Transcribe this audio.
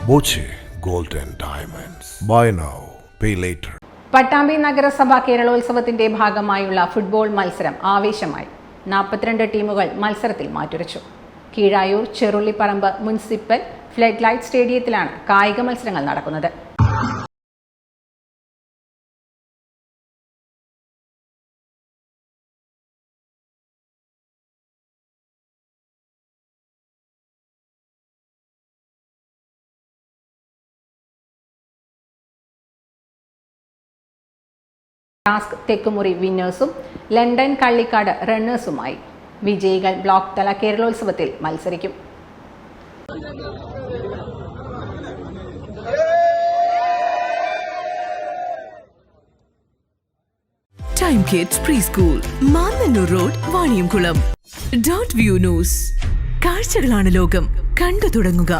Boche gold and diamonds. Buy now pay later. Pattambi നഗരസഭ കേരളോത്സവത്തിന്റെ ഭാഗമായുള്ള football മത്സരം ആവേശമായി. 42 ടീമുകൾ മത്സരത്തിൽ മാറ്റുരച്ചു. കീഴായൂർ ചെറുള്ളിപ്പറമ്പ് മുനിസിപ്പൽ ഫ്ലഡ് ലൈറ്റ് സ്റ്റേഡിയത്തിലാണ് കായിക മത്സരങ്ങൾ നടക്കുന്നത്. ടാസ്ക് തെക്കുമുറി വിന്നേഴ്സും ലണ്ടൻ കള്ളിക്കാട് റണ്ണേഴ്സുമായി. വിജയികൾ ബ്ലോക്ക് തല കേരളോത്സവത്തിൽ മത്സരിക്കും. Time kids pre school, Mannannur road, Vaniyamkulam. Dot view news. കാഴ്ചകളാണ് ലോകം, കണ്ടു തുടങ്ങുക.